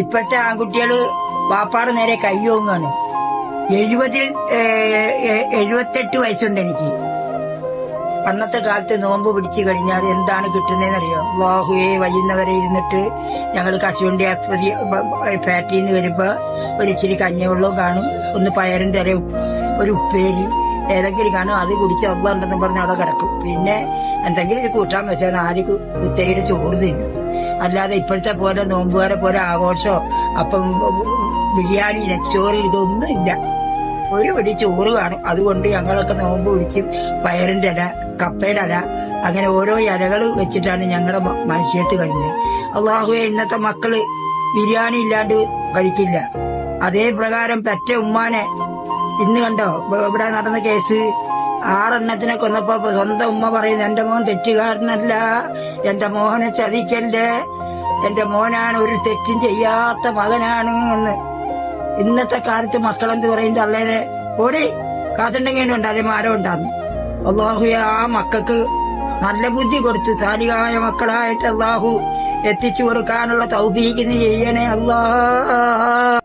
ഇപ്പോഴത്തെ ആൺകുട്ടികള് വാപ്പാട് നേരെ കയ്യോങ്ങാണ്. 78 വയസ്സുണ്ട് എനിക്ക്. അന്നത്തെ കാലത്ത് നോമ്പ് പിടിച്ചു കഴിഞ്ഞാൽ എന്താണ് കിട്ടുന്നതെന്നറിയോ? അല്ലാഹുവേ, വൈകുന്നവരെ ഇരുന്നിട്ട് ഞങ്ങൾ കശുവണ്ടി ആസ്പത്രി ഫാക്ടറിയിൽ നിന്ന് വരുമ്പോ ഒരു ഇച്ചിരി കഞ്ഞിവെള്ളവും കാണും, ഒന്ന് പയറിന്റെ ഇല, ഒരു ഉപ്പേരി ഏതെങ്കിലും കാണും. അത് കുടിച്ച് അള്ളാഹ് ഉണ്ടെന്ന് പറഞ്ഞ് അവിടെ കിടക്കും. പിന്നെ എന്തെങ്കിലും ഒരു കൂട്ടാൻ വെച്ചാൽ 4 കുത്തരിയുടെ ചോറ് തിന്നും. അല്ലാതെ ഇപ്പോഴത്തെ പോലെ നോമ്പുകാരെ പോലെ ആഘോഷമോ അപ്പം ബിരിയാണി, നെച്ചോറ് ഇതൊന്നും ഇല്ല. ഒരു പിടി ചോറ് കാണും. അതുകൊണ്ട് ഞങ്ങളൊക്കെ നോമ്പ് പിടിച്ച് പയറിന്റെ ഇല, കപ്പയുടെ ഇല, അങ്ങനെ ഓരോ ഇലകൾ വെച്ചിട്ടാണ് ഞങ്ങളുടെ മനുഷ്യത്ത് കഴിഞ്ഞത്. അല്ലാഹുവേ, ഇന്നത്തെ മക്കള് ബിരിയാണി ഇല്ലാണ്ട് കഴിക്കില്ല. അതേ പ്രകാരം പെറ്റ ഉമ്മാനെ ഇന്ന് കണ്ടോ, ഇവിടെ നടന്ന കേസ് 6 എണ്ണത്തിനെ കൊന്നപ്പോ സ്വന്തം ഉമ്മ പറയുന്നു, എന്റെ മോൻ തെറ്റുകാരനല്ല, എന്റെ മോനെ ചതിക്കല്ലേ, എന്റെ മോനാണ്, ഒരു തെറ്റും ചെയ്യാത്ത മകനാണ് എന്ന്. ഇന്നത്തെ കാലത്ത് മക്കളെന്ത് പറയുന്നത്? അല്ലേനെ ഓടി കാത്തുണ്ടെങ്കിൽ ഉണ്ടാകും, മാരം ഉണ്ടാകും. അല്ലാഹുവേ, ആ മക്കൾക്ക് നല്ല ബുദ്ധി കൊടുത്ത് സാലിഹായ മക്കളായിട്ട് അല്ലാഹു എത്തിച്ചു കൊടുക്കാനുള്ള തൗഫീഖ് ചെയ്യണേ അല്ലാഹ്.